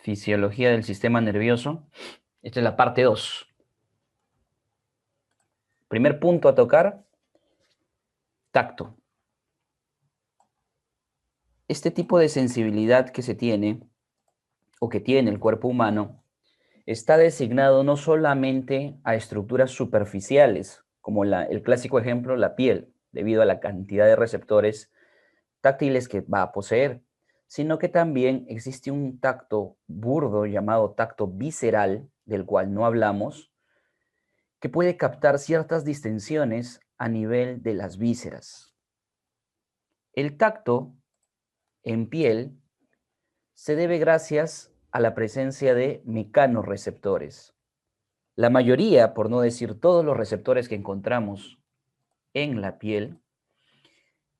Fisiología del sistema nervioso. Esta es la parte 2. Primer punto a tocar, tacto. Este tipo de sensibilidad que se tiene, o que tiene el cuerpo humano, está designado no solamente a estructuras superficiales, como el clásico ejemplo, la piel, debido a la cantidad de receptores táctiles que va a poseer, sino que también existe un tacto burdo llamado tacto visceral, del cual no hablamos, que puede captar ciertas distensiones a nivel de las vísceras. El tacto en piel se debe gracias a la presencia de mecanorreceptores. La mayoría, por no decir todos los receptores que encontramos en la piel,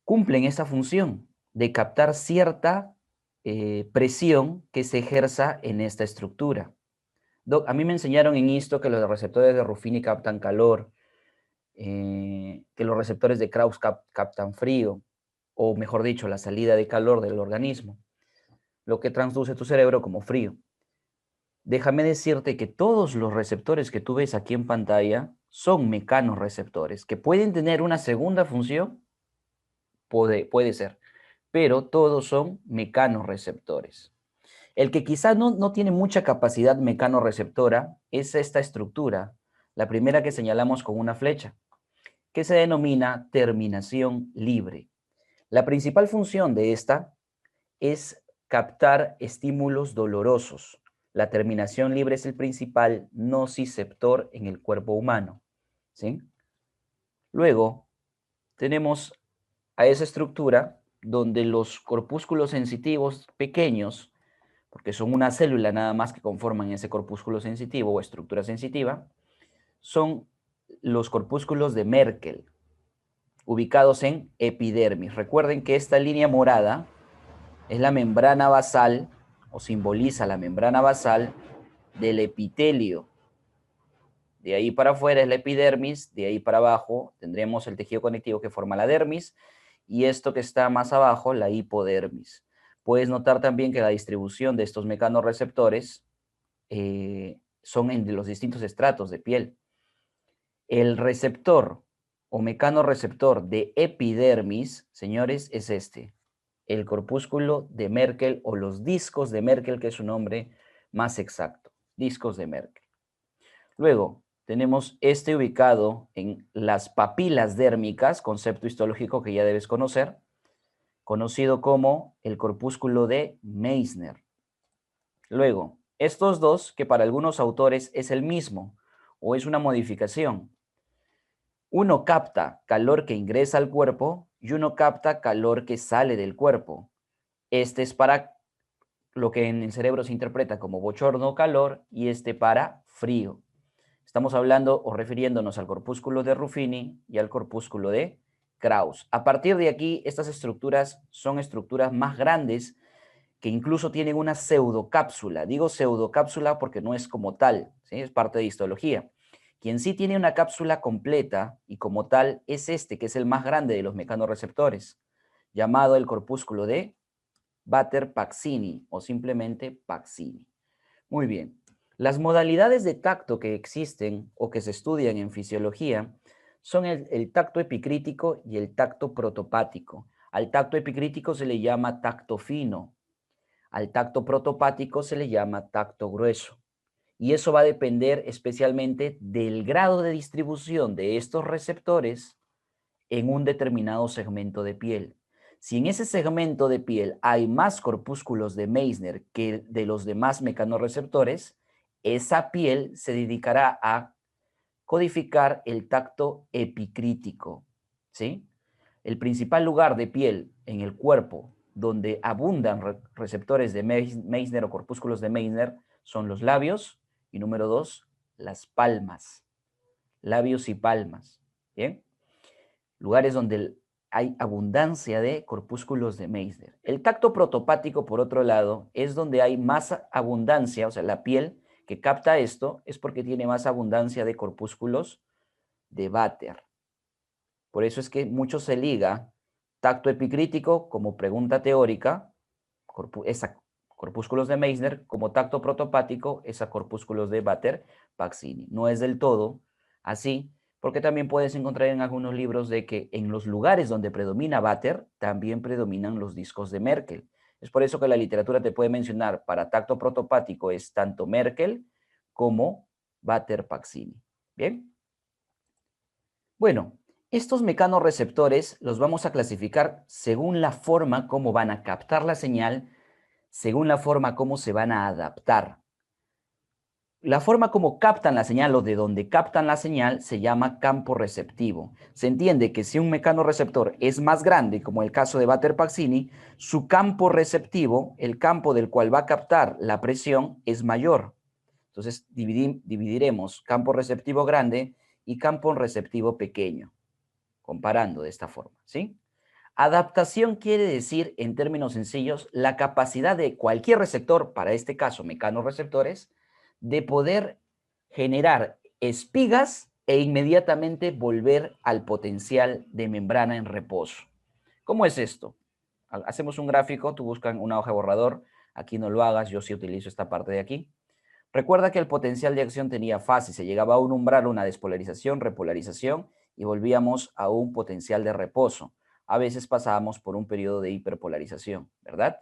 cumplen esa función de captar cierta presión que se ejerza en esta estructura. A mí me enseñaron en esto que los receptores de Ruffini captan calor, que los receptores de Krauss captan frío, o mejor dicho, la salida de calor del organismo, lo que transduce tu cerebro como frío. Déjame decirte que todos los receptores que tú ves aquí en pantalla son mecanorreceptores, que pueden tener una segunda función, puede ser, pero todos son mecanorreceptores. El que quizás no tiene mucha capacidad mecanorreceptora es esta estructura, la primera que señalamos con una flecha, que se denomina terminación libre. La principal función de esta es captar estímulos dolorosos. La terminación libre es el principal nociceptor en el cuerpo humano, ¿sí? Luego tenemos a esa estructura donde los corpúsculos sensitivos pequeños, porque son una célula nada más que conforman ese corpúsculo sensitivo o estructura sensitiva, son los corpúsculos de Merkel, ubicados en epidermis. Recuerden que esta línea morada es la membrana basal, o simboliza la membrana basal del epitelio. De ahí para afuera es la epidermis, de ahí para abajo tendremos el tejido conectivo que forma la dermis, y esto que está más abajo, la hipodermis. Puedes notar también que la distribución de estos mecanorreceptores son en los distintos estratos de piel. El receptor o mecanorreceptor de epidermis, señores, es este, el corpúsculo de Merkel o los discos de Merkel, que es su nombre más exacto, discos de Merkel. Luego, tenemos este ubicado en las papilas dérmicas, concepto histológico que ya debes conocer, conocido como el corpúsculo de Meissner. Luego, estos dos, que para algunos autores es el mismo o es una modificación. Uno capta calor que ingresa al cuerpo y uno capta calor que sale del cuerpo. Este es para lo que en el cerebro se interpreta como bochorno o calor y este para frío. Estamos hablando o refiriéndonos al corpúsculo de Ruffini y al corpúsculo de Krauss. A partir de aquí, estas estructuras son estructuras más grandes que incluso tienen una pseudocápsula. Digo pseudocápsula porque no es como tal, ¿sí? Es parte de histología. Quien sí tiene una cápsula completa y como tal es este, que es el más grande de los mecanorreceptores, llamado el corpúsculo de Batter-Paxini o simplemente Paxini. Muy bien. Las modalidades de tacto que existen o que se estudian en fisiología son el tacto epicrítico y el tacto protopático. Al tacto epicrítico se le llama tacto fino. Al tacto protopático se le llama tacto grueso. Y eso va a depender especialmente del grado de distribución de estos receptores en un determinado segmento de piel. Si en ese segmento de piel hay más corpúsculos de Meissner que de los demás mecanorreceptores, esa piel se dedicará a codificar el tacto epicrítico, ¿sí? El principal lugar de piel en el cuerpo donde abundan receptores de Meissner o corpúsculos de Meissner son los labios y número 2, las palmas. Labios y palmas, ¿bien? Lugares donde hay abundancia de corpúsculos de Meissner. El tacto protopático, por otro lado, es donde hay más abundancia, o sea, la piel que capta esto es porque tiene más abundancia de corpúsculos de Vater. Por eso es que mucho se liga tacto epicrítico como pregunta teórica, esa corpúsculos de Meissner, como tacto protopático es a corpúsculos de Vater-Paxini. No es del todo así, porque también puedes encontrar en algunos libros de que en los lugares donde predomina Vater, también predominan los discos de Merkel. Es por eso que la literatura te puede mencionar para tacto protopático es tanto Merkel como Vater-Paxini. ¿Bien? Bueno, estos mecanorreceptores los vamos a clasificar según la forma como van a captar la señal, según la forma como se van a adaptar. La forma como captan la señal o de donde captan la señal se llama campo receptivo. Se entiende que si un mecanorreceptor es más grande, como el caso de Vater-Paxini, su campo receptivo, el campo del cual va a captar la presión, es mayor. Entonces dividiremos campo receptivo grande y campo receptivo pequeño, comparando de esta forma, ¿sí? Adaptación quiere decir, en términos sencillos, la capacidad de cualquier receptor, para este caso mecanorreceptores, de poder generar espigas e inmediatamente volver al potencial de membrana en reposo. ¿Cómo es esto? Hacemos un gráfico, tú buscas una hoja de borrador, aquí no lo hagas, yo sí utilizo esta parte de aquí. Recuerda que el potencial de acción tenía fases, se llegaba a un umbral, una despolarización, repolarización y volvíamos a un potencial de reposo. A veces pasábamos por un periodo de hiperpolarización, ¿verdad?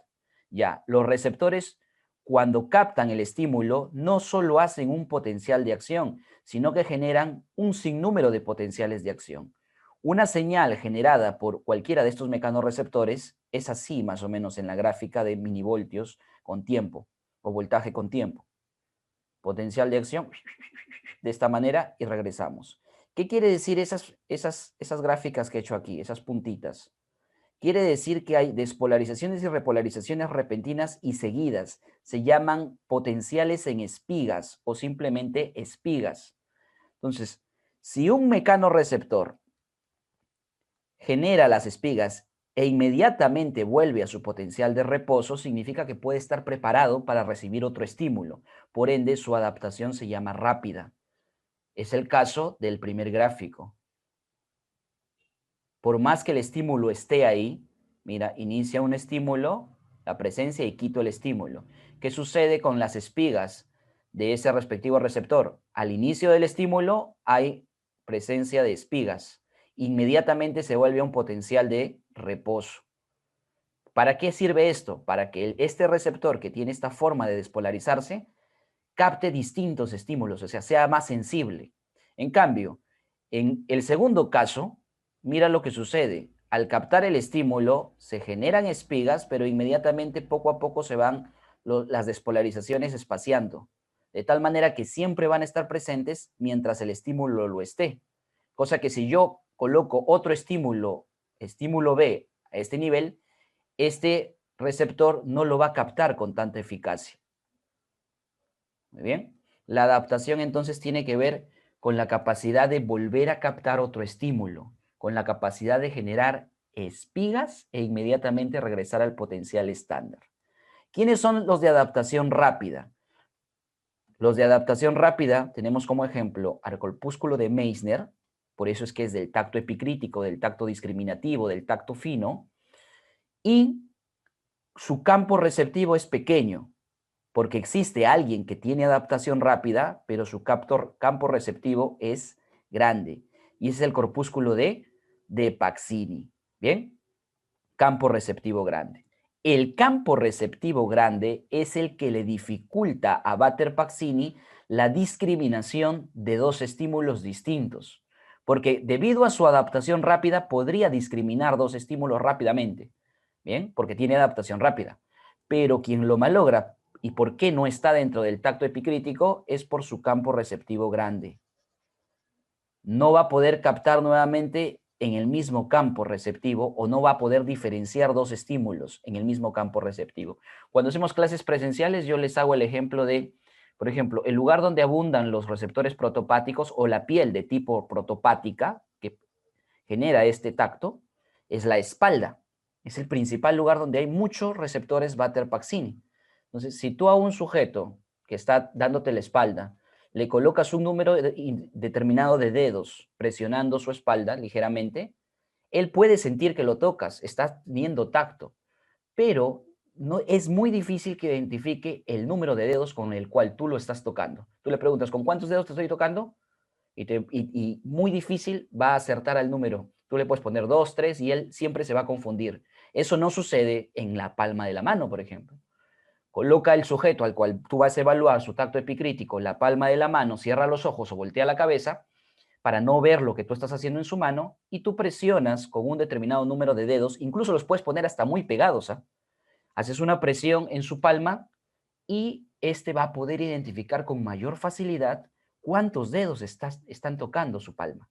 Ya, los receptores cuando captan el estímulo no solo hacen un potencial de acción, sino que generan un sinnúmero de potenciales de acción. Una señal generada por cualquiera de estos mecanorreceptores es así más o menos en la gráfica de milivoltios con tiempo o voltaje con tiempo. Potencial de acción de esta manera y regresamos. ¿Qué quiere decir esas gráficas que he hecho aquí, esas puntitas? Quiere decir que hay despolarizaciones y repolarizaciones repentinas y seguidas. Se llaman potenciales en espigas o simplemente espigas. Entonces, si un mecanorreceptor genera las espigas e inmediatamente vuelve a su potencial de reposo, significa que puede estar preparado para recibir otro estímulo. Por ende, su adaptación se llama rápida. Es el caso del primer gráfico. Por más que el estímulo esté ahí, mira, inicia un estímulo, la presencia y quito el estímulo. ¿Qué sucede con las espigas de ese respectivo receptor? Al inicio del estímulo hay presencia de espigas. Inmediatamente se vuelve un potencial de reposo. ¿Para qué sirve esto? Para que este receptor que tiene esta forma de despolarizarse capte distintos estímulos, o sea, sea más sensible. En cambio, en el segundo caso, mira lo que sucede. Al captar el estímulo, se generan espigas, pero inmediatamente, poco a poco, se van las despolarizaciones espaciando, de tal manera que siempre van a estar presentes mientras el estímulo lo esté. Cosa que si yo coloco otro estímulo, estímulo B, a este nivel, este receptor no lo va a captar con tanta eficacia. Muy bien. La adaptación entonces tiene que ver con la capacidad de volver a captar otro estímulo, con la capacidad de generar espigas e inmediatamente regresar al potencial estándar. ¿Quiénes son los de adaptación rápida? Los de adaptación rápida tenemos como ejemplo al corpúsculo de Meissner, por eso es que es del tacto epicrítico, del tacto discriminativo, del tacto fino, y su campo receptivo es pequeño, porque existe alguien que tiene adaptación rápida, pero su campo receptivo es grande. Y ese es el corpúsculo de Paxini. ¿Bien? Campo receptivo grande. El campo receptivo grande es el que le dificulta a Vater-Paxini la discriminación de dos estímulos distintos, porque debido a su adaptación rápida podría discriminar dos estímulos rápidamente, ¿bien? Porque tiene adaptación rápida. Pero quien lo malogra y por qué no está dentro del tacto epicrítico es por su campo receptivo grande. No va a poder captar nuevamente en el mismo campo receptivo o no va a poder diferenciar dos estímulos en el mismo campo receptivo. Cuando hacemos clases presenciales, yo les hago el ejemplo de, por ejemplo, el lugar donde abundan los receptores protopáticos o la piel de tipo protopática que genera este tacto es la espalda. Es el principal lugar donde hay muchos receptores Vater-Paxini. Entonces, si tú a un sujeto que está dándote la espalda le colocas un número determinado de dedos presionando su espalda ligeramente, él puede sentir que lo tocas, está teniendo tacto, pero no, es muy difícil que identifique el número de dedos con el cual tú lo estás tocando. Tú le preguntas, ¿con cuántos dedos te estoy tocando? Y muy difícil va a acertar al número. Tú le puedes poner 2, 3 y él siempre se va a confundir. Eso no sucede en la palma de la mano, por ejemplo. Coloca el sujeto al cual tú vas a evaluar su tacto epicrítico, la palma de la mano, cierra los ojos o voltea la cabeza para no ver lo que tú estás haciendo en su mano y tú presionas con un determinado número de dedos, incluso los puedes poner hasta muy pegados, ¿ah? Haces una presión en su palma y este va a poder identificar con mayor facilidad cuántos dedos están tocando su palma.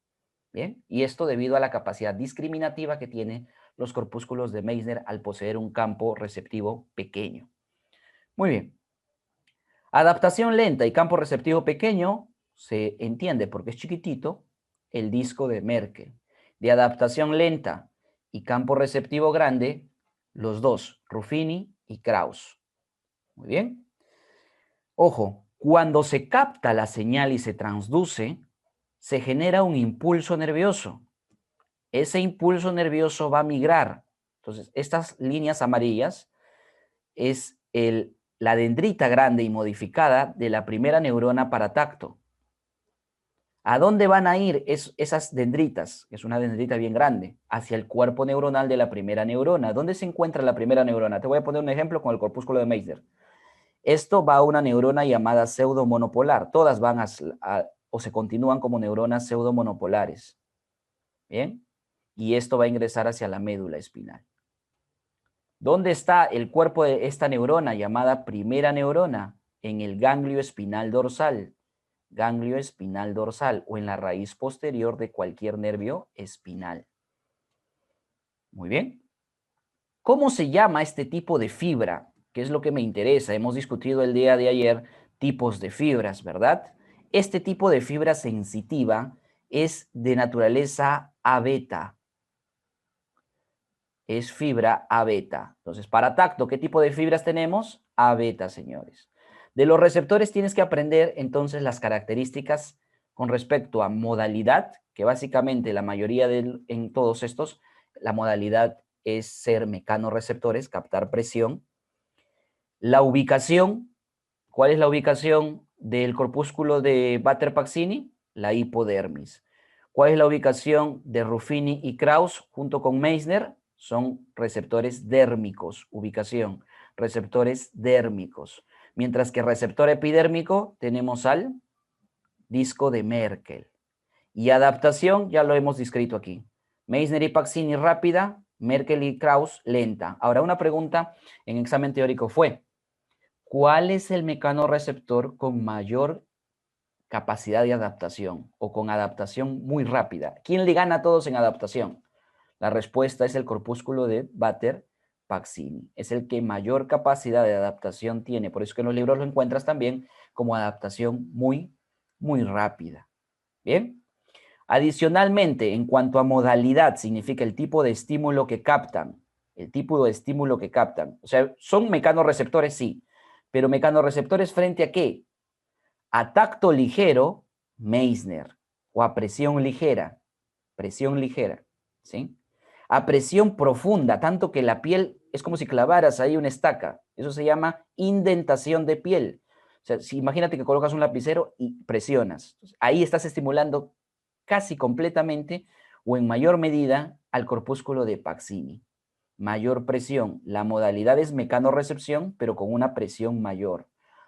¿Bien? Y esto debido a la capacidad discriminativa que tienen los corpúsculos de Meissner al poseer un campo receptivo pequeño. Muy bien. Adaptación lenta y campo receptivo pequeño se entiende porque es chiquitito el disco de Merkel. De adaptación lenta y campo receptivo grande, los dos, Ruffini y Krauss. Muy bien. Ojo, cuando se capta la señal y se transduce, se genera un impulso nervioso. Ese impulso nervioso va a migrar. Entonces, estas líneas amarillas es la dendrita grande y modificada de la primera neurona para tacto. ¿A dónde van a ir esas dendritas? Es una dendrita bien grande, hacia el cuerpo neuronal de la primera neurona. ¿Dónde se encuentra la primera neurona? Te voy a poner un ejemplo con el corpúsculo de Meissner. Esto va a una neurona llamada pseudomonopolar. Todas van o se continúan como neuronas pseudomonopolares. ¿Bien? Y esto va a ingresar hacia la médula espinal. ¿Dónde está el cuerpo de esta neurona llamada primera neurona? En el ganglio espinal dorsal. Ganglio espinal dorsal o en la raíz posterior de cualquier nervio espinal. Muy bien. ¿Cómo se llama este tipo de fibra? ¿Qué es lo que me interesa? Hemos discutido el día de ayer tipos de fibras, ¿verdad? Este tipo de fibra sensitiva es de naturaleza A beta. Es fibra A beta. Entonces, para tacto, ¿qué tipo de fibras tenemos? A beta, señores. De los receptores tienes que aprender entonces las características con respecto a modalidad, que básicamente la mayoría en todos estos, la modalidad es ser mecanoreceptores, captar presión. La ubicación, ¿cuál es la ubicación del corpúsculo de Batter-Paxini? La hipodermis. ¿Cuál es la ubicación de Ruffini y Krauss junto con Meissner? Son receptores dérmicos, ubicación, receptores dérmicos. Mientras que receptor epidérmico tenemos al disco de Merkel. Y adaptación ya lo hemos descrito aquí. Meissner y Paxini rápida, Merkel y Krauss lenta. Ahora una pregunta en examen teórico fue, ¿cuál es el mecanoreceptor con mayor capacidad de adaptación o con adaptación muy rápida? ¿Quién le gana a todos en adaptación? La respuesta es el corpúsculo de Batter-Paxini. Es el que mayor capacidad de adaptación tiene. Por eso que en los libros lo encuentras también como adaptación muy, muy rápida. Bien. Adicionalmente, en cuanto a modalidad, significa el tipo de estímulo que captan. El tipo de estímulo que captan. O sea, son mecanoreceptores, sí. Pero mecanoreceptores frente a qué? A tacto ligero, Meissner. O a presión ligera. Presión ligera. ¿Sí? A presión profunda, tanto que la piel es como si clavaras ahí una estaca. Eso se llama indentación de piel. O sea, si imagínate que colocas un lapicero y presionas. Ahí estás estimulando casi completamente o en mayor medida al corpúsculo de Paxini. Mayor presión. La modalidad es mecanorecepción, pero con una presión mayor.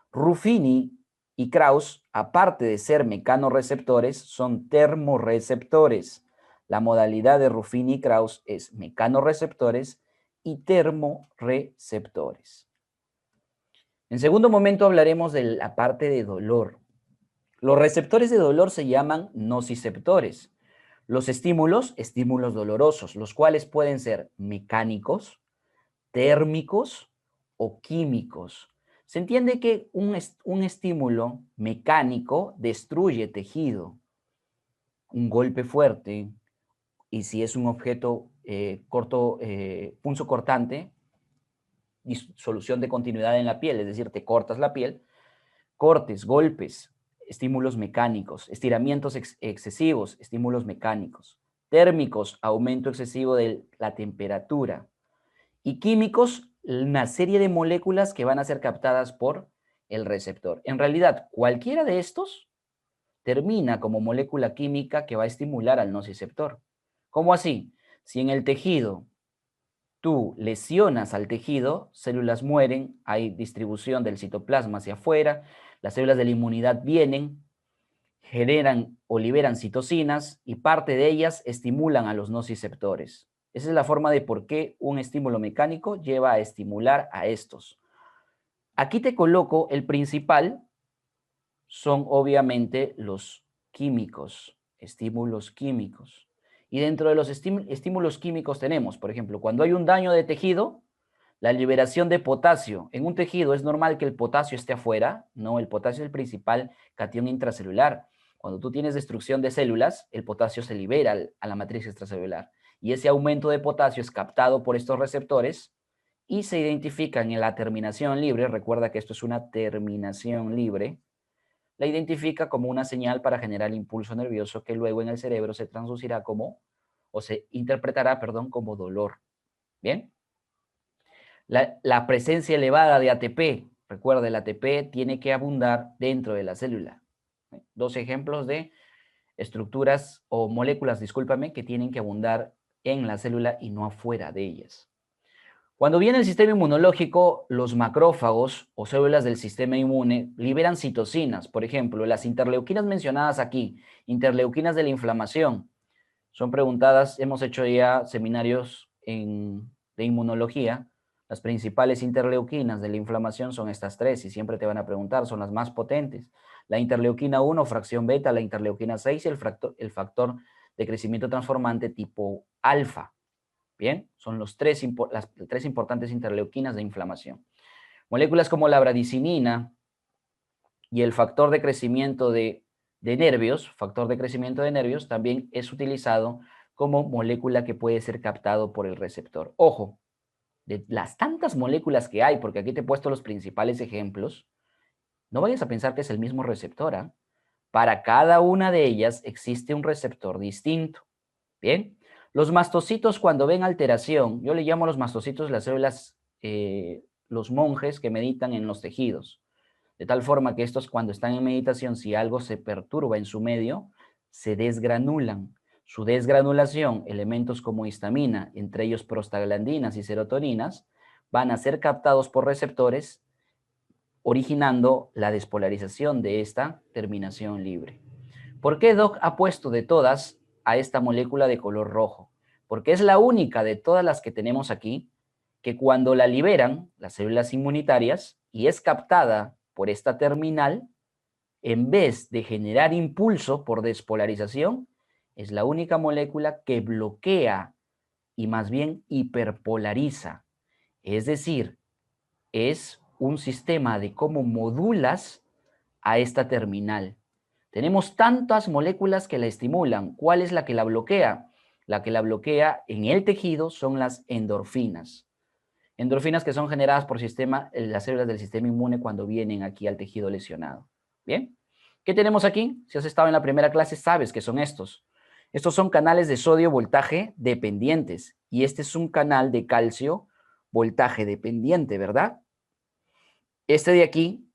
Ruffini y Krauss, aparte de ser mecanoreceptores, son termorreceptores. La modalidad de Ruffini y Krauss es mecanoreceptores y termorreceptores. En segundo momento hablaremos de la parte de dolor. Los receptores de dolor se llaman nociceptores. Los estímulos, estímulos dolorosos, los cuales pueden ser mecánicos, térmicos o químicos. Se entiende que un estímulo mecánico destruye tejido. Un golpe fuerte, y si es un objeto punzo cortante, disolución de continuidad en la piel, es decir, te cortas la piel, cortes, golpes, estímulos mecánicos, estiramientos excesivos, estímulos mecánicos, térmicos, aumento excesivo de la temperatura, y químicos, una serie de moléculas que van a ser captadas por el receptor. En realidad, cualquiera de estos termina como molécula química que va a estimular al nociceptor. ¿Cómo así? Si en el tejido tú lesionas al tejido, células mueren, hay distribución del citoplasma hacia afuera, las células de la inmunidad vienen, generan o liberan citocinas y parte de ellas estimulan a los nociceptores. Esa es la forma de por qué un estímulo mecánico lleva a estimular a estos. Aquí te coloco el principal, son obviamente los químicos, estímulos químicos. Y dentro de los estímulos químicos tenemos, por ejemplo, cuando hay un daño de tejido, la liberación de potasio. En un tejido es normal que el potasio esté afuera, no, el potasio es el principal catión intracelular. Cuando tú tienes destrucción de células, el potasio se libera a la matriz extracelular. Y ese aumento de potasio es captado por estos receptores y se identifican en la terminación libre. Recuerda que esto es una terminación libre. La identifica como una señal para generar impulso nervioso que luego en el cerebro se transducirá como, o se interpretará, perdón, como dolor. ¿Bien? La presencia elevada de ATP, recuerda, el ATP tiene que abundar dentro de la célula. Dos ejemplos de estructuras o moléculas, discúlpame, que tienen que abundar en la célula y no afuera de ellas. Cuando viene el sistema inmunológico, los macrófagos o células del sistema inmune liberan citocinas. Por ejemplo, las interleuquinas mencionadas aquí, interleuquinas de la inflamación, son preguntadas, hemos hecho ya seminarios de inmunología. Las principales interleuquinas de la inflamación son estas tres y siempre te van a preguntar, son las más potentes. La interleuquina 1, fracción beta, la interleuquina 6 y el factor de crecimiento transformante tipo alfa. Bien, son las tres importantes interleuquinas de inflamación. Moléculas como la bradicinina y el factor de crecimiento de nervios, también es utilizado como molécula que puede ser captado por el receptor. Ojo, de las tantas moléculas que hay, porque aquí te he puesto los principales ejemplos, no vayas a pensar que es el mismo receptor, ¿eh? Para cada una de ellas existe un receptor distinto. Bien, los mastocitos cuando ven alteración, yo le llamo a los mastocitos las células, los monjes que meditan en los tejidos. De tal forma que estos cuando están en meditación, si algo se perturba en su medio, se desgranulan. Su desgranulación, elementos como histamina, entre ellos prostaglandinas y serotoninas, van a ser captados por receptores, originando la despolarización de esta terminación libre. ¿Por qué Doc ha puesto de todas a esta molécula de color rojo? Porque es la única de todas las que tenemos aquí que cuando la liberan las células inmunitarias y es captada por esta terminal, en vez de generar impulso por despolarización, es la única molécula que bloquea y más bien hiperpolariza. Es decir, es un sistema de cómo modulas a esta terminal. Tenemos tantas moléculas que la estimulan. ¿Cuál es la que la bloquea? La que la bloquea en el tejido son las endorfinas. Endorfinas que son generadas por las células del sistema inmune cuando vienen aquí al tejido lesionado. ¿Bien? ¿Qué tenemos aquí? Si has estado en la primera clase, sabes que son estos. Estos son canales de sodio voltaje dependientes y este es un canal de calcio voltaje dependiente, ¿verdad? Este de aquí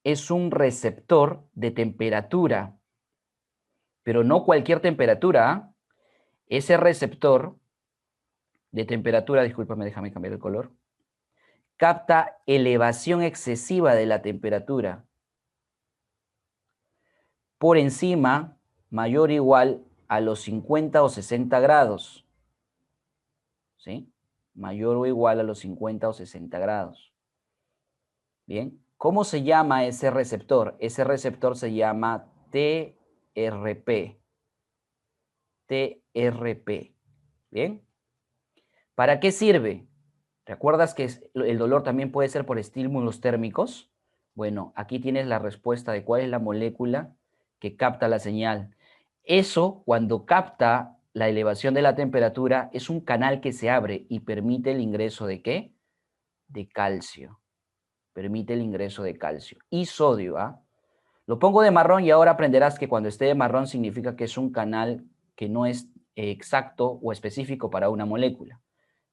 es un receptor de temperatura, pero no cualquier temperatura. Ese receptor de temperatura, discúlpame, déjame cambiar el color, capta elevación excesiva de la temperatura por encima, mayor o igual a los 50 o 60 grados. ¿Sí? Mayor o igual a los 50 o 60 grados. Bien, ¿cómo se llama ese receptor? Ese receptor se llama TRP. TRP. Bien. ¿Para qué sirve? ¿Recuerdas que el dolor también puede ser por estímulos térmicos? Bueno, aquí tienes la respuesta de cuál es la molécula que capta la señal. Eso, cuando capta la elevación de la temperatura, es un canal que se abre y permite el ingreso de ¿qué? De calcio. Permite el ingreso de calcio y sodio. ¿Ah? Lo pongo de marrón y ahora aprenderás que cuando esté de marrón significa que es un canal que no es exacto o específico para una molécula.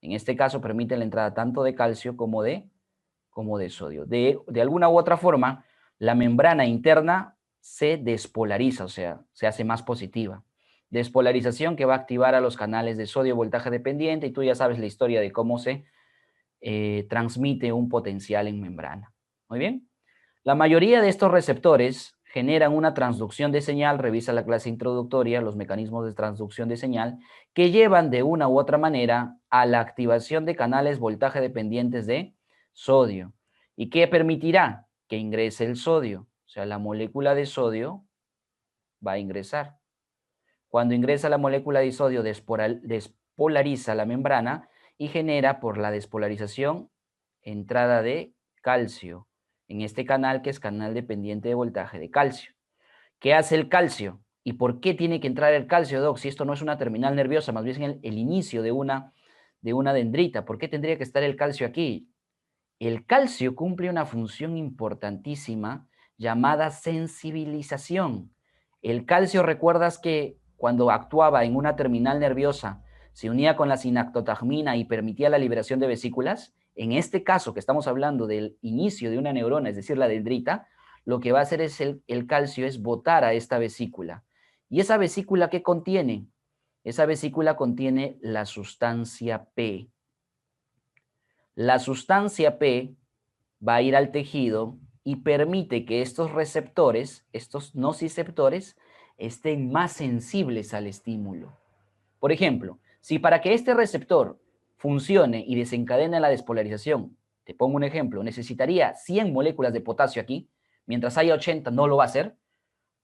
En este caso permite la entrada tanto de calcio como de sodio. De alguna u otra forma, la membrana interna se despolariza, o sea, se hace más positiva. Despolarización que va a activar a los canales de sodio voltaje dependiente, y tú ya sabes la historia de cómo se transmite un potencial en membrana. Muy bien. La mayoría de estos receptores generan una transducción de señal, revisa la clase introductoria, los mecanismos de transducción de señal, que llevan de una u otra manera a la activación de canales voltaje dependientes de sodio. ¿Y qué permitirá? Que ingrese el sodio. O sea, la molécula de sodio va a ingresar. Cuando ingresa la molécula de sodio, despolariza la membrana y genera por la despolarización entrada de calcio en este canal, que es canal dependiente de voltaje de calcio. ¿Qué hace el calcio? ¿Y por qué tiene que entrar el calcio, Doc? Si esto no es una terminal nerviosa, más bien el inicio de una dendrita. ¿Por qué tendría que estar el calcio aquí? El calcio cumple una función importantísima llamada sensibilización. El calcio, recuerdas que cuando actuaba en una terminal nerviosa se unía con la sinactotajmina y permitía la liberación de vesículas. En este caso, que estamos hablando del inicio de una neurona, es decir, la dendrita, lo que va a hacer es el calcio es botar a esta vesícula. ¿Y esa vesícula qué contiene? Esa vesícula contiene la sustancia P. La sustancia P va a ir al tejido y permite que estos receptores, estos nociceptores, estén más sensibles al estímulo. Por ejemplo, si para que este receptor funcione y desencadene la despolarización, te pongo un ejemplo, necesitaría 100 moléculas de potasio aquí, mientras haya 80 no lo va a hacer.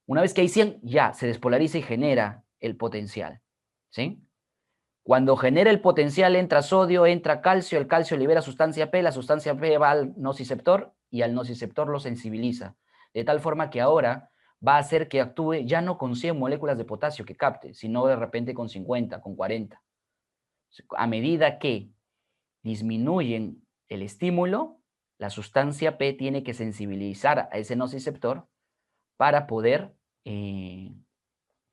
Una vez que hay 100, ya se despolariza y genera el potencial. ¿Sí? Cuando genera el potencial entra sodio, entra calcio, el calcio libera sustancia P, la sustancia P va al nociceptor y al nociceptor lo sensibiliza. De tal forma que ahora va a hacer que actúe ya no con 100 moléculas de potasio que capte, sino de repente con 50, con 40. A medida que disminuyen el estímulo, la sustancia P tiene que sensibilizar a ese nociceptor para poder,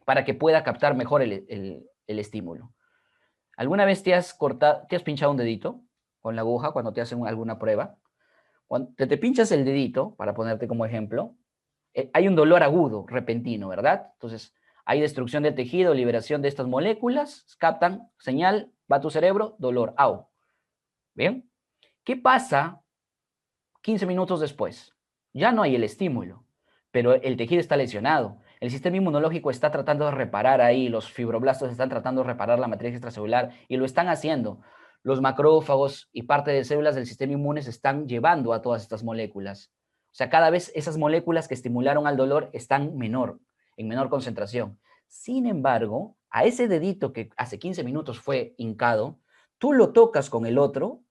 para que pueda captar mejor el estímulo. ¿Alguna vez te has pinchado un dedito con la aguja cuando te hacen alguna prueba? Cuando te pinchas el dedito, para ponerte como ejemplo, hay un dolor agudo, repentino, ¿verdad? Entonces, hay destrucción del tejido, liberación de estas moléculas, captan señal, va a tu cerebro, dolor, au. ¿Bien? ¿Qué pasa 15 minutos después? Ya no hay el estímulo, pero el tejido está lesionado. El sistema inmunológico está tratando de reparar ahí, los fibroblastos están tratando de reparar la matriz extracelular y lo están haciendo. Los macrófagos y parte de células del sistema inmune se están llevando a todas estas moléculas. O sea, cada vez esas moléculas que estimularon al dolor están en menor concentración. Sin embargo, a ese dedito que hace 15 minutos fue hincado, tú lo tocas con el otro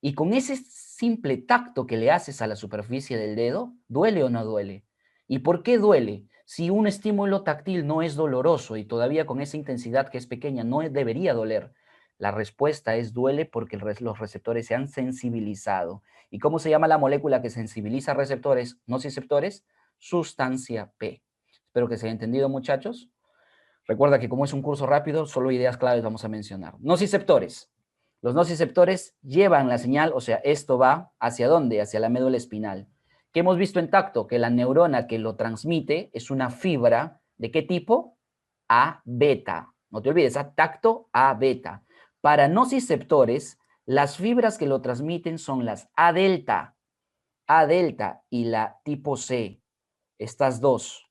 y con ese simple tacto que le haces a la superficie del dedo, ¿duele o no duele? ¿Y por qué duele? Si un estímulo táctil no es doloroso y todavía con esa intensidad que es pequeña no debería doler, la respuesta es duele porque los receptores se han sensibilizado. ¿Y cómo se llama la molécula que sensibiliza receptores, nociceptores? Sustancia P. Espero que se haya entendido, muchachos. Recuerda que como es un curso rápido, solo ideas claves vamos a mencionar. Nociceptores. Los nociceptores llevan la señal, o sea, esto va ¿hacia dónde? Hacia la médula espinal. ¿Qué hemos visto en tacto? Que la neurona que lo transmite es una fibra, ¿de qué tipo? A beta. No te olvides, a tacto A beta. Para nociceptores, las fibras que lo transmiten son las A delta y la tipo C. Estas dos,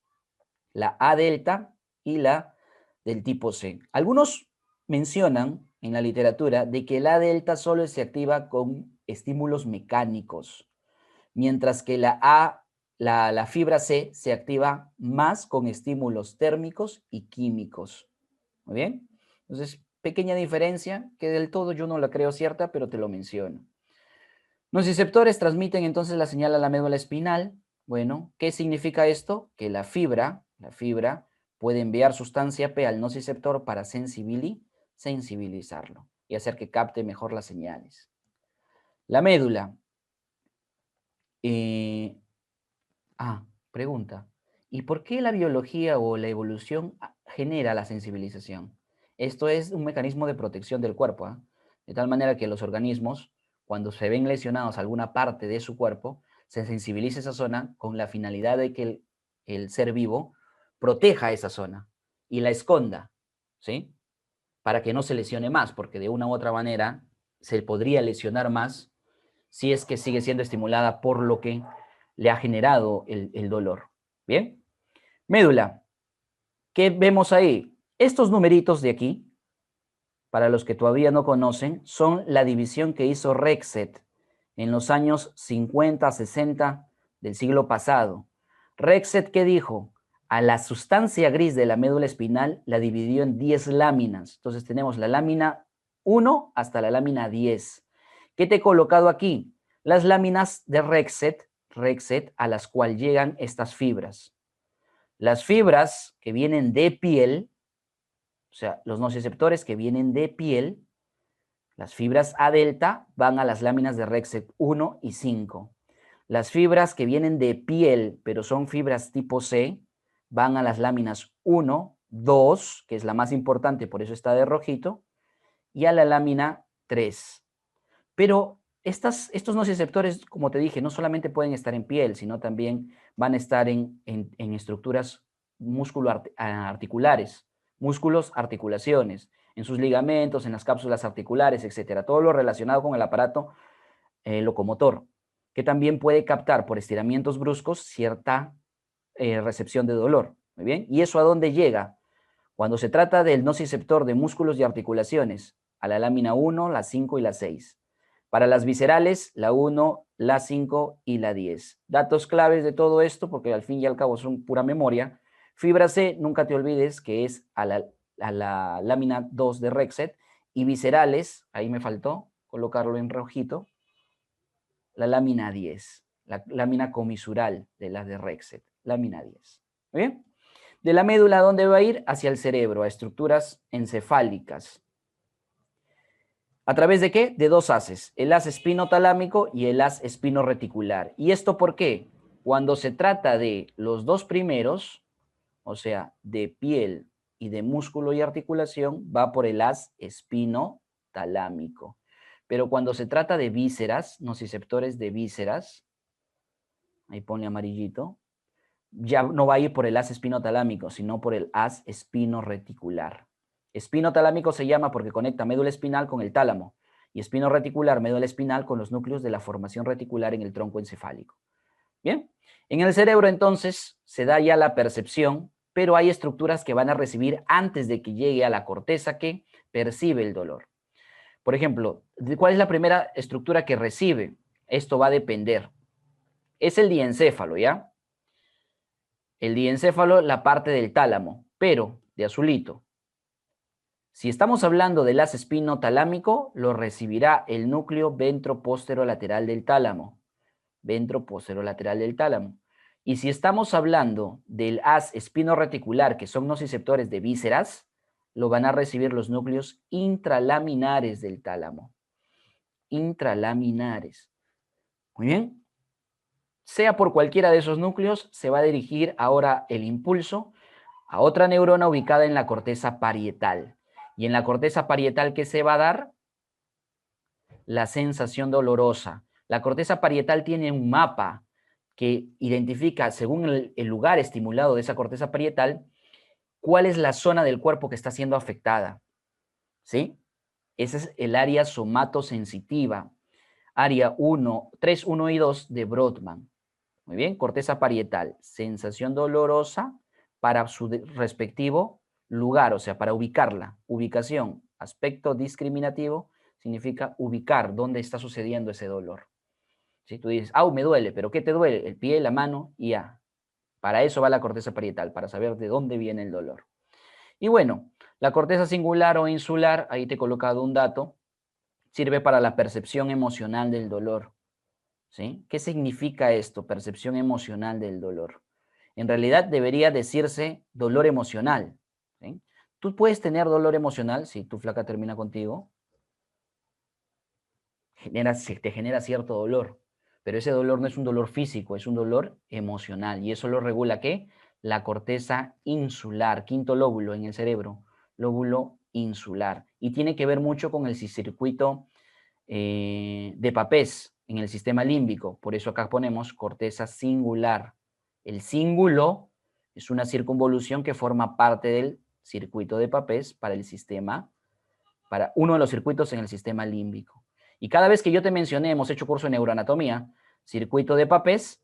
la A delta y la del tipo C. Algunos mencionan en la literatura de que la delta solo se activa con estímulos mecánicos, mientras que la fibra C se activa más con estímulos térmicos y químicos. ¿Muy bien? Entonces, pequeña diferencia que del todo yo no la creo cierta, pero te lo menciono. Nociceptores transmiten entonces la señal a la médula espinal. Bueno, ¿qué significa esto? Que la fibra puede enviar sustancia P al nociceptor para sensibilizarlo y hacer que capte mejor las señales. La médula. eh, Pregunta. ¿Y por qué la biología o la evolución genera la sensibilización? Esto es un mecanismo de protección del cuerpo, ¿ah? De tal manera que los organismos, cuando se ven lesionados alguna parte de su cuerpo, se sensibiliza esa zona con la finalidad de que el ser vivo proteja esa zona y la esconda, ¿sí? Para que no se lesione más, porque de una u otra manera se podría lesionar más si es que sigue siendo estimulada por lo que le ha generado el dolor. ¿Bien? Médula. ¿Qué vemos ahí? Estos numeritos de aquí, para los que todavía no conocen, son la división que hizo Rexet en los años 50, 60 del siglo pasado. Rexet, ¿qué dijo? A la sustancia gris de la médula espinal la dividió en 10 láminas. Entonces tenemos la lámina 1 hasta la lámina 10. ¿Qué te he colocado aquí? Las láminas de Rexet a las cuales llegan estas fibras. Las fibras que vienen de piel, o sea, los nociceptores que vienen de piel, las fibras A delta van a las láminas de Rexet 1 y 5. Las fibras que vienen de piel, pero son fibras tipo C, van a las láminas 1, 2, que es la más importante, por eso está de rojito, y a la lámina 3. Pero estos nociceptores, como te dije, no solamente pueden estar en piel, sino también van a estar en estructuras musculoarticulares, músculos, articulaciones, en sus ligamentos, en las cápsulas articulares, etcétera. Todo lo relacionado con el aparato locomotor, que también puede captar por estiramientos bruscos cierta recepción de dolor. Muy bien. ¿Y eso a dónde llega? Cuando se trata del nociceptor de músculos y articulaciones, a la lámina 1, la 5 y la 6. Para las viscerales, la 1, la 5 y la 10. Datos claves de todo esto, porque al fin y al cabo son pura memoria. Fibra C, nunca te olvides que es a la lámina 2 de Rexet. Y viscerales, ahí me faltó colocarlo en rojito, la lámina 10, la lámina comisural de las de Rexet, lámina 10. ¿Muy bien? De la médula, ¿a dónde va a ir? Hacia el cerebro, a estructuras encefálicas. ¿A través de qué? De dos haces, el haz espinotalámico y el haz espinoreticular. ¿Y esto por qué? Cuando se trata de los dos primeros, o sea, de piel y de músculo y articulación, va por el haz espinotalámico. Pero cuando se trata de vísceras, nociceptores de vísceras, ahí pone amarillito, ya no va a ir por el haz espinotalámico, sino por el haz espinoreticular. Espinotalámico se llama porque conecta médula espinal con el tálamo y espinoreticular, médula espinal con los núcleos de la formación reticular en el tronco encefálico. Bien, en el cerebro entonces se da ya la percepción, pero hay estructuras que van a recibir antes de que llegue a la corteza que percibe el dolor. Por ejemplo, ¿cuál es la primera estructura que recibe? Esto va a depender. Es el diencéfalo, ¿ya? El diencéfalo, la parte del tálamo, pero de azulito. Si estamos hablando del haz espinotalámico, lo recibirá el núcleo ventroposterolateral del tálamo. Ventroposterolateral del tálamo. Y si estamos hablando del haz espinoreticular, que son nociceptores de vísceras, lo van a recibir los núcleos intralaminares del tálamo. Intralaminares. Muy bien. Sea por cualquiera de esos núcleos, se va a dirigir ahora el impulso a otra neurona ubicada en la corteza parietal. Y en la corteza parietal, ¿qué se va a dar? La sensación dolorosa. La corteza parietal tiene un mapa que identifica, según el lugar estimulado de esa corteza parietal, cuál es la zona del cuerpo que está siendo afectada. ¿Sí? Ese es el área somatosensitiva. Área 1, 3, 1 y 2 de Brodmann. Muy bien, corteza parietal, sensación dolorosa para su respectivo lugar, o sea, para ubicarla. Ubicación, aspecto discriminativo, significa ubicar dónde está sucediendo ese dolor. Si tú dices, me duele, pero ¿qué te duele? El pie, la mano y ya. Para eso va la corteza parietal, para saber de dónde viene el dolor. Y bueno, la corteza singular o insular, ahí te he colocado un dato, sirve para la percepción emocional del dolor. ¿Sí? ¿Qué significa esto? Percepción emocional del dolor. En realidad debería decirse dolor emocional. ¿Sí? Tú puedes tener dolor emocional si tu flaca termina contigo, te genera cierto dolor, pero ese dolor no es un dolor físico, es un dolor emocional. ¿Y eso lo regula qué? La corteza insular, quinto lóbulo en el cerebro, lóbulo insular. Y tiene que ver mucho con el circuito de Papez en el sistema límbico. Por eso acá ponemos corteza singular. El cíngulo es una circunvolución que forma parte del circuito de Papez para el sistema, para uno de los circuitos en el sistema límbico. Y cada vez que yo te mencioné, hemos hecho curso de neuroanatomía, circuito de Papez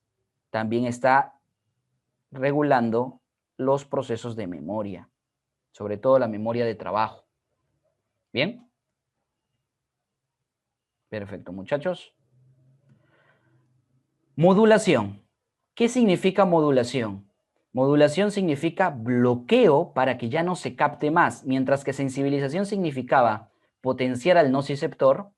también está regulando los procesos de memoria, sobre todo la memoria de trabajo. ¿Bien? Perfecto, muchachos. Modulación. ¿Qué significa modulación? Modulación significa bloqueo para que ya no se capte más, mientras que sensibilización significaba potenciar al nociceptor.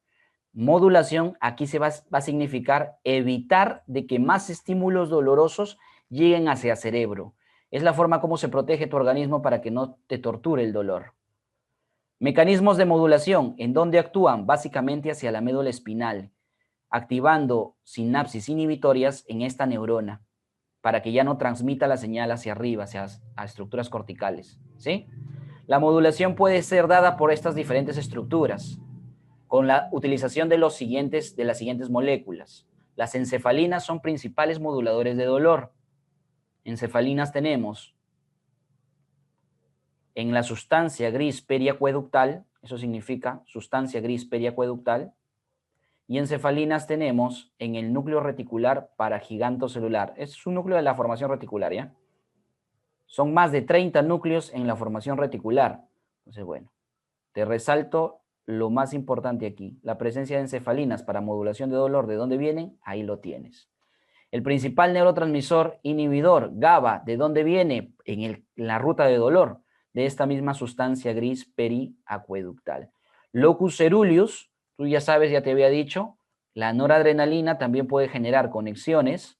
Modulación aquí va a significar evitar de que más estímulos dolorosos lleguen hacia el cerebro. Es la forma como se protege tu organismo para que no te torture el dolor. Mecanismos de modulación, ¿en dónde actúan? Básicamente hacia la médula espinal, activando sinapsis inhibitorias en esta neurona para que ya no transmita la señal hacia arriba, hacia estructuras corticales, ¿sí? La modulación puede ser dada por estas diferentes estructuras con la utilización de las siguientes moléculas. Las encefalinas son principales moduladores de dolor. Encefalinas tenemos en la sustancia gris periacueductal, eso significa sustancia gris periacueductal, y encefalinas tenemos en el núcleo reticular paragigantocelular. Es un núcleo de la formación reticular, ¿ya? Son más de 30 núcleos en la formación reticular. Entonces, bueno, te resalto lo más importante aquí. La presencia de encefalinas para modulación de dolor, ¿de dónde vienen? Ahí lo tienes. El principal neurotransmisor inhibidor, GABA, ¿de dónde viene? En la ruta de dolor, de esta misma sustancia gris periacueductal. Locus ceruleus, tú ya sabes, ya te había dicho, la noradrenalina también puede generar conexiones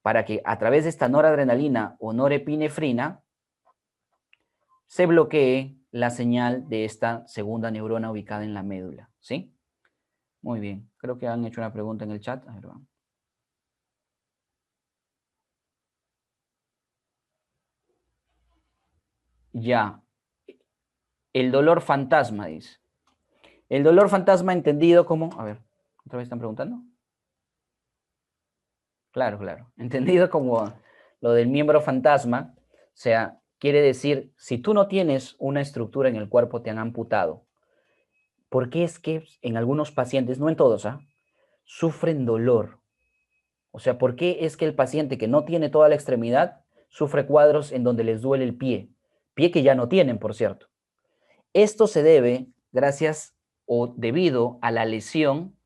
para que a través de esta noradrenalina o norepinefrina se bloquee la señal de esta segunda neurona ubicada en la médula, ¿sí? Muy bien, creo que han hecho una pregunta en el chat. A ver, vamos. Ya, el dolor fantasma, dice. El dolor fantasma entendido como... A ver, ¿otra vez están preguntando? Claro, claro. Entendido como lo del miembro fantasma, o sea, quiere decir, si tú no tienes una estructura en el cuerpo, te han amputado. ¿Por qué es que en algunos pacientes, no en todos, sufren dolor? O sea, ¿por qué es que el paciente que no tiene toda la extremidad sufre cuadros en donde les duele el pie? Pie que ya no tienen, por cierto. Esto se debe gracias o debido a la lesión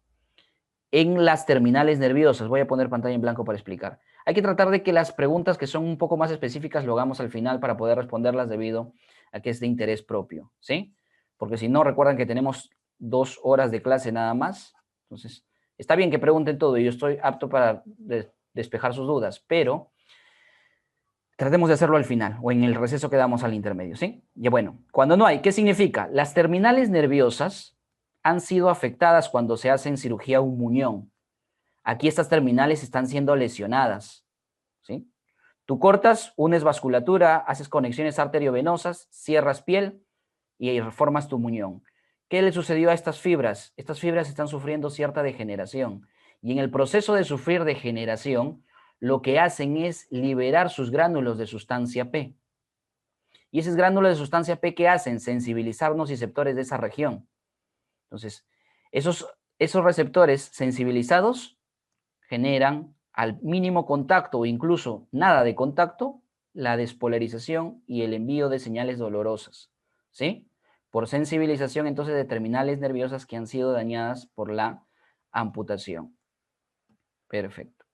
en las terminales nerviosas. Voy a poner pantalla en blanco para explicar. Hay que tratar de que las preguntas que son un poco más específicas lo hagamos al final para poder responderlas debido a que es de interés propio, ¿sí? Porque si no, recuerdan que tenemos 2 horas de clase nada más. Entonces, está bien que pregunten todo y yo estoy apto para despejar sus dudas, pero tratemos de hacerlo al final o en el receso que damos al intermedio, ¿sí? Y bueno, cuando no hay, ¿qué significa? Las terminales nerviosas han sido afectadas cuando se hace en cirugía un muñón. Aquí estas terminales están siendo lesionadas, ¿sí? Tú cortas, unes vasculatura, haces conexiones arteriovenosas, cierras piel y ahí formas tu muñón. ¿Qué le sucedió a estas fibras? Estas fibras están sufriendo cierta degeneración y en el proceso de sufrir degeneración, lo que hacen es liberar sus gránulos de sustancia P. Y esos gránulos de sustancia P, ¿qué hacen? Sensibilizar los nociceptores de esa región. Entonces, esos receptores sensibilizados generan al mínimo contacto o incluso nada de contacto, la despolarización y el envío de señales dolorosas, ¿sí? Por sensibilización entonces de terminales nerviosas que han sido dañadas por la amputación. Perfecto.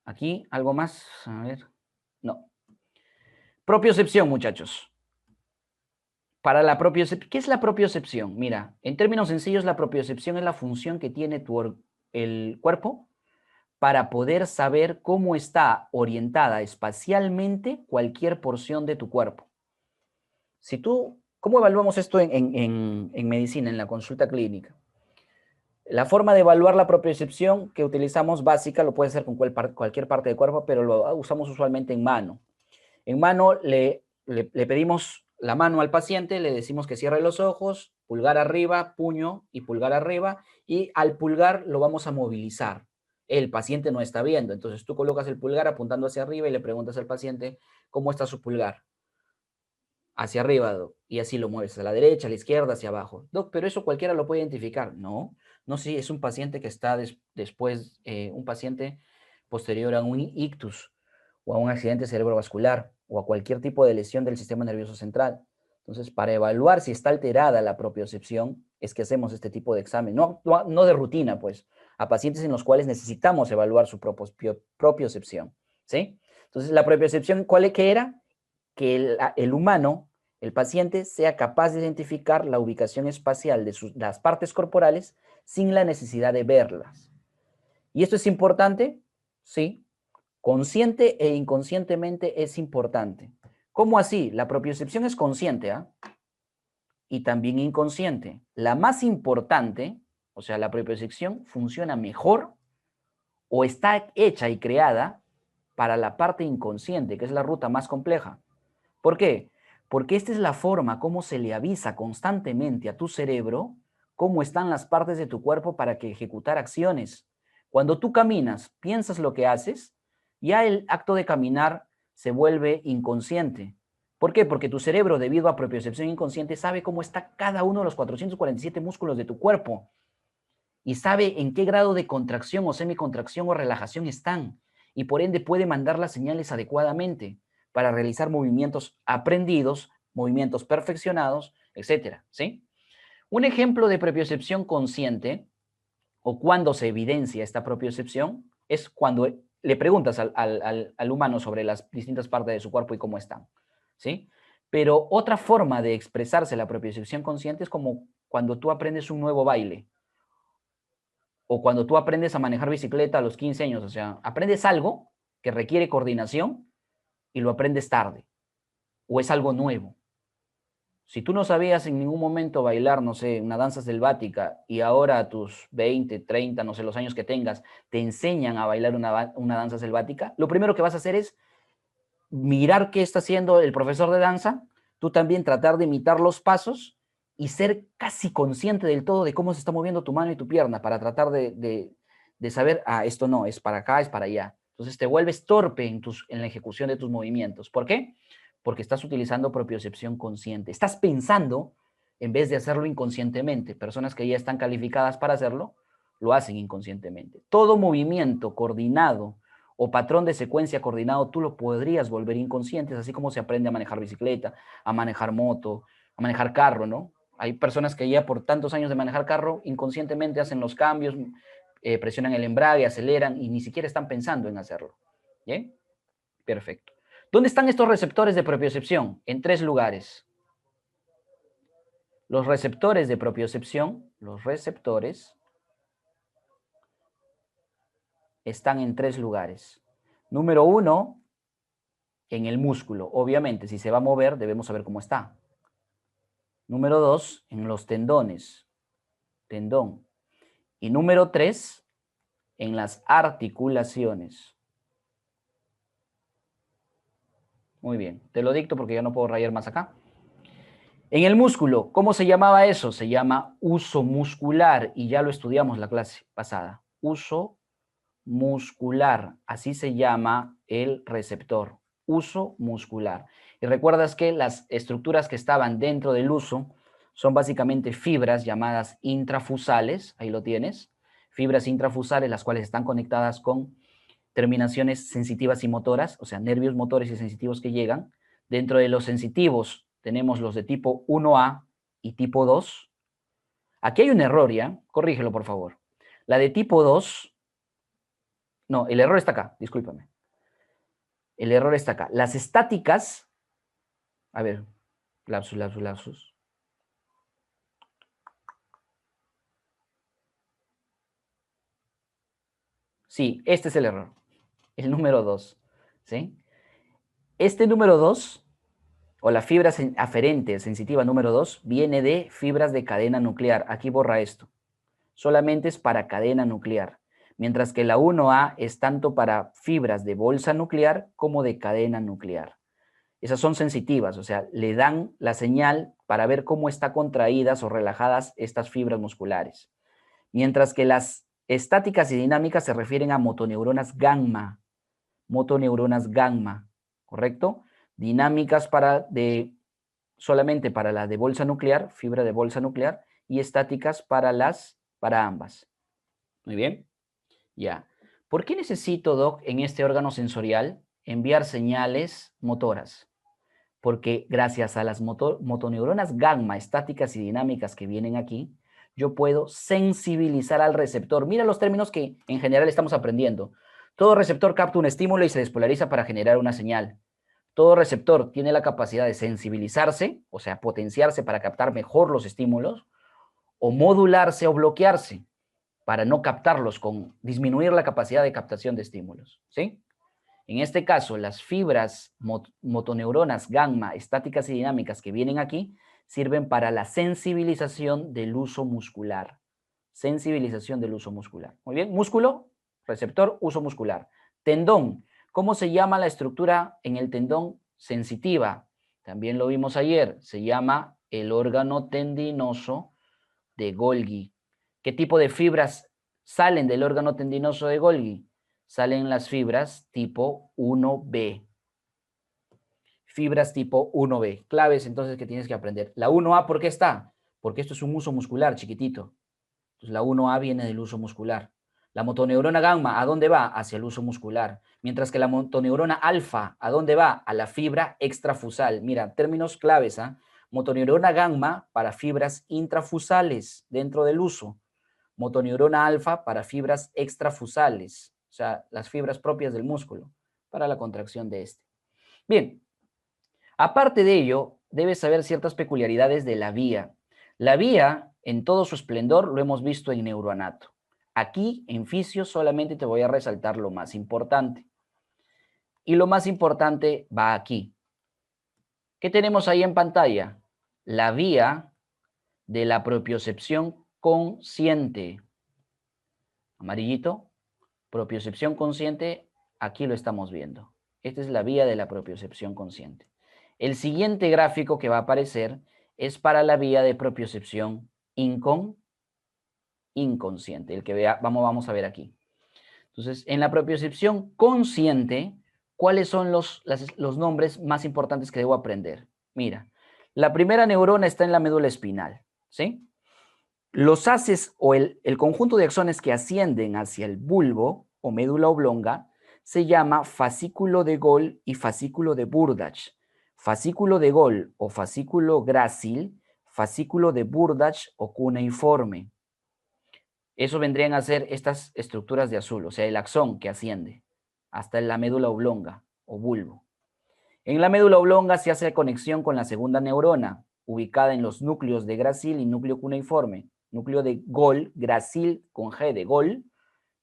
Aquí, ¿algo más? A ver. No. Propiocepción, muchachos. Para la propiocepción, ¿qué es la propiocepción? Mira, en términos sencillos, la propiocepción es la función que tiene el cuerpo para poder saber cómo está orientada espacialmente cualquier porción de tu cuerpo. Si tú, ¿cómo evaluamos esto en medicina, en la consulta clínica? La forma de evaluar la propiocepción que utilizamos básica, lo puede hacer con cualquier parte del cuerpo, pero lo usamos usualmente en mano. En mano le pedimos la mano al paciente, le decimos que cierre los ojos, pulgar arriba, puño y pulgar arriba, y al pulgar lo vamos a movilizar. El paciente no está viendo, entonces tú colocas el pulgar apuntando hacia arriba y le preguntas al paciente cómo está su pulgar. Hacia arriba, doc, y así lo mueves, a la derecha, a la izquierda, hacia abajo. Doc, pero eso cualquiera lo puede identificar. No, no, sí, es un paciente que está después, un paciente posterior a un ictus o a un accidente cerebrovascular o a cualquier tipo de lesión del sistema nervioso central. Entonces, para evaluar si está alterada la propiocepción, es que hacemos este tipo de examen. No de rutina, pues, a pacientes en los cuales necesitamos evaluar su propiocepción, ¿sí? Entonces, la propiocepción, ¿qué era? Que el humano, el paciente, sea capaz de identificar la ubicación espacial de las partes corporales sin la necesidad de verlas. ¿Y esto es importante? Sí. Consciente e inconscientemente es importante. ¿Cómo así? La propiocepción es consciente, ¿ah? Y también inconsciente. La más importante, o sea, la propiocepción funciona mejor o está hecha y creada para la parte inconsciente, que es la ruta más compleja. ¿Por qué? Porque esta es la forma como se le avisa constantemente a tu cerebro cómo están las partes de tu cuerpo para que ejecutar acciones. Cuando tú caminas, piensas lo que haces, ya el acto de caminar se vuelve inconsciente. ¿Por qué? Porque tu cerebro, debido a propiocepción inconsciente, sabe cómo está cada uno de los 447 músculos de tu cuerpo y sabe en qué grado de contracción o semicontracción o relajación están y por ende puede mandar las señales adecuadamente para realizar movimientos aprendidos, movimientos perfeccionados, etcétera, ¿sí? Un ejemplo de propiocepción consciente o cuando se evidencia esta propiocepción es cuando le preguntas al humano sobre las distintas partes de su cuerpo y cómo están, ¿sí? Pero otra forma de expresarse la propiocepción consciente es como cuando tú aprendes un nuevo baile o cuando tú aprendes a manejar bicicleta a los 15 años, o sea, aprendes algo que requiere coordinación y lo aprendes tarde, o es algo nuevo. Si tú no sabías en ningún momento bailar, no sé, una danza selvática y ahora a tus 20, 30, no sé, los años que tengas, te enseñan a bailar una danza selvática, lo primero que vas a hacer es mirar qué está haciendo el profesor de danza, tú también tratar de imitar los pasos y ser casi consciente del todo de cómo se está moviendo tu mano y tu pierna para tratar de saber, esto no, es para acá, es para allá. Entonces te vuelves torpe en la ejecución de tus movimientos. ¿Por qué? Porque estás utilizando propiocepción consciente. Estás pensando en vez de hacerlo inconscientemente. Personas que ya están calificadas para hacerlo, lo hacen inconscientemente. Todo movimiento coordinado o patrón de secuencia coordinado, tú lo podrías volver inconscientes, así como se aprende a manejar bicicleta, a manejar moto, a manejar carro, ¿no? Hay personas que ya por tantos años de manejar carro, inconscientemente hacen los cambios, presionan el embrague, aceleran y ni siquiera están pensando en hacerlo. ¿Bien? Perfecto. ¿Dónde están estos receptores de propiocepción? En 3 lugares. Los receptores de propiocepción, los receptores, están en 3 lugares. Número 1, en el músculo. Obviamente, si se va a mover, debemos saber cómo está. Número 2, en los tendones. Tendón. Y número 3, en las articulaciones. Muy bien, te lo dicto porque ya no puedo rayar más acá. En el músculo, ¿cómo se llamaba eso? Se llama uso muscular y ya lo estudiamos la clase pasada. Uso muscular, así se llama el receptor, uso muscular. Y recuerdas que las estructuras que estaban dentro del uso son básicamente fibras llamadas intrafusales, ahí lo tienes, fibras intrafusales, las cuales están conectadas con terminaciones sensitivas y motoras, o sea, nervios motores y sensitivos que llegan. Dentro de los sensitivos tenemos los de tipo 1A y tipo 2. Aquí hay un error, ¿ya? Corrígelo, por favor. La de tipo 2, no, el error está acá, discúlpame. El error está acá. Las estáticas, a ver, lapsus, lapsus, lapsus. Sí, este es el error, el número 2, ¿sí? Este número 2, o la fibra aferente sensitiva número 2, viene de fibras de cadena nuclear. Aquí borra esto. Solamente es para cadena nuclear, mientras que la 1A es tanto para fibras de bolsa nuclear como de cadena nuclear. Esas son sensitivas, o sea, le dan la señal para ver cómo están contraídas o relajadas estas fibras musculares. Mientras que las estáticas y dinámicas se refieren a motoneuronas gamma, ¿correcto? Dinámicas solamente para la de bolsa nuclear, fibra de bolsa nuclear, y estáticas para ambas. Muy bien, ya. ¿Por qué necesito, Doc, en este órgano sensorial enviar señales motoras? Porque gracias a las motoneuronas gamma, estáticas y dinámicas que vienen aquí, yo puedo sensibilizar al receptor. Mira los términos que en general estamos aprendiendo. Todo receptor capta un estímulo y se despolariza para generar una señal. Todo receptor tiene la capacidad de sensibilizarse, o sea, potenciarse para captar mejor los estímulos, o modularse o bloquearse para no captarlos, con disminuir la capacidad de captación de estímulos, ¿sí? En este caso, las fibras motoneuronas gamma, estáticas y dinámicas que vienen aquí, sirven para la sensibilización del uso muscular. Sensibilización del uso muscular. Muy bien, músculo, receptor, uso muscular. Tendón, ¿cómo se llama la estructura en el tendón? Sensitiva. También lo vimos ayer, se llama el órgano tendinoso de Golgi. ¿Qué tipo de fibras salen del órgano tendinoso de Golgi? Salen las fibras tipo 1B. Fibras tipo 1B. Claves entonces que tienes que aprender. La 1A, ¿por qué está? Porque esto es un uso muscular chiquitito. Entonces la 1A viene del uso muscular. La motoneurona gamma, ¿a dónde va? Hacia el uso muscular. Mientras que la motoneurona alfa, ¿a dónde va? A la fibra extrafusal. Mira, términos claves, ¿ah? Motoneurona gamma para fibras intrafusales dentro del uso. Motoneurona alfa para fibras extrafusales, o sea, las fibras propias del músculo, para la contracción de este. Bien, aparte de ello, debes saber ciertas peculiaridades de la vía. La vía, en todo su esplendor, lo hemos visto en neuroanato. Aquí, en fisio, solamente te voy a resaltar lo más importante. Y lo más importante va aquí. ¿Qué tenemos ahí en pantalla? La vía de la propiocepción consciente. Amarillito, propiocepción consciente, aquí lo estamos viendo. Esta es la vía de la propiocepción consciente. El siguiente gráfico que va a aparecer es para la vía de propiocepción inconsciente, el que vamos a ver aquí. Entonces, en la propiocepción consciente, ¿cuáles son los nombres más importantes que debo aprender? Mira, la primera neurona está en la médula espinal, ¿sí? Los haces o el conjunto de axones que ascienden hacia el bulbo o médula oblonga se llama fascículo de Gol y fascículo de Burdach. Fascículo de Gol o fascículo grácil, fascículo de Burdach o cuneiforme. Eso vendrían a ser estas estructuras de azul, o sea, el axón que asciende hasta la médula oblonga o bulbo. En la médula oblonga se hace conexión con la segunda neurona, ubicada en los núcleos de gracil y núcleo cuneiforme. Núcleo de Gol, gracil con G de Gol,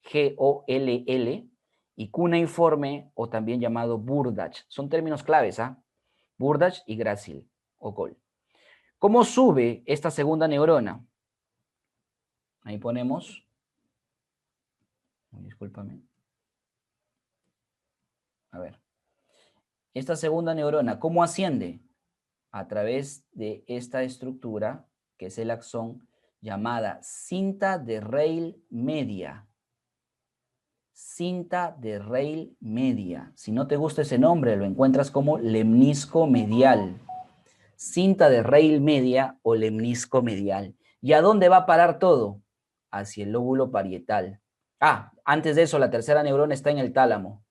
G-O-L-L, y cuneiforme, o también llamado Burdach. Son términos claves, ¿ah? Burdach y gracil, o Gol. ¿Cómo sube esta segunda neurona? Ahí ponemos, discúlpame. A ver. Esta segunda neurona, ¿cómo asciende? A través de esta estructura, que es el axón, llamada cinta de Rayleigh media. Cinta de Rayleigh media. Si no te gusta ese nombre, lo encuentras como lemnisco medial. Cinta de Rayleigh media o lemnisco medial. ¿Y a dónde va a parar todo? Hacia el lóbulo parietal. Ah, antes de eso, la tercera neurona está en el tálamo.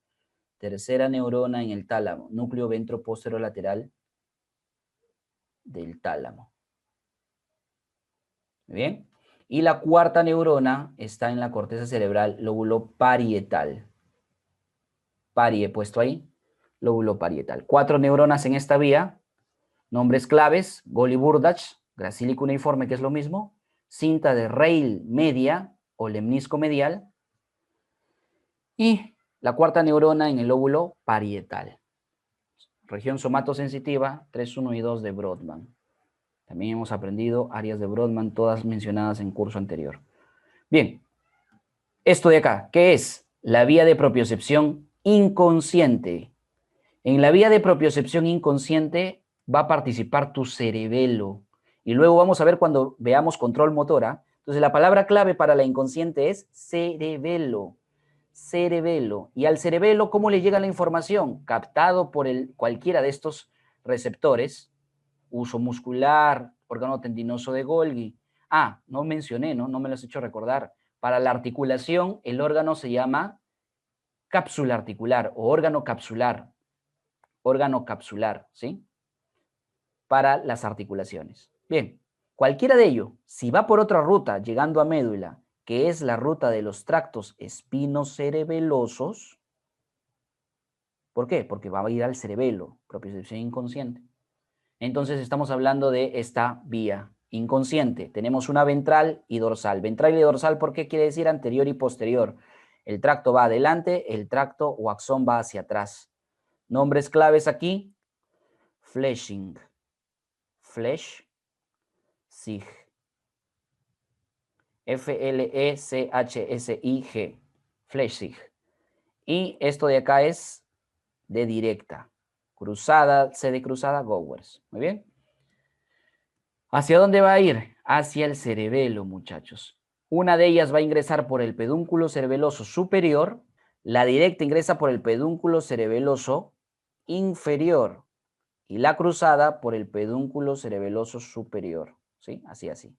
Tercera neurona en el tálamo. Núcleo ventroposterolateral del tálamo. Muy bien. Y la cuarta neurona está en la corteza cerebral, lóbulo parietal. Parie puesto ahí, lóbulo parietal. 4 neuronas en esta vía, nombres claves, Gol y Burdach, gracil y cuneiforme, que es lo mismo, cinta de Rayleigh media o lemnisco medial, y la cuarta neurona en el lóbulo parietal. Región somatosensitiva, 3, 1 y 2 de Brodmann. También hemos aprendido áreas de Brodmann, todas mencionadas en curso anterior. Bien, esto de acá, ¿qué es? La vía de propiocepción inconsciente. En la vía de propiocepción inconsciente va a participar tu cerebelo. Y luego vamos a ver cuando veamos control motora. Entonces, la palabra clave para la inconsciente es cerebelo. Cerebelo. Y al cerebelo, ¿cómo le llega la información? Captado por cualquiera de estos receptores. Uso muscular, órgano tendinoso de Golgi. Ah, no mencioné, ¿no? No me lo has hecho recordar. Para la articulación, el órgano se llama cápsula articular o órgano capsular, ¿sí? Para las articulaciones. Bien, cualquiera de ello, si va por otra ruta llegando a médula, que es la ruta de los tractos espinocerebelosos, ¿por qué? Porque va a ir al cerebelo, propiocepción inconsciente. Entonces estamos hablando de esta vía inconsciente. Tenemos una ventral y dorsal. Ventral y dorsal, ¿por qué quiere decir anterior y posterior? El tracto va adelante, el tracto o axón va hacia atrás. Nombres claves aquí, fleshing, flesh, sig, F-L-E-C-H-S-I-G, fleshig. Y esto de acá es de directa, cruzada, C de cruzada, goers. Muy bien. ¿Hacia dónde va a ir? Hacia el cerebelo, muchachos. Una de ellas va a ingresar por el pedúnculo cerebeloso superior, la directa ingresa por el pedúnculo cerebeloso inferior y la cruzada por el pedúnculo cerebeloso superior. ¿Sí? Así, así.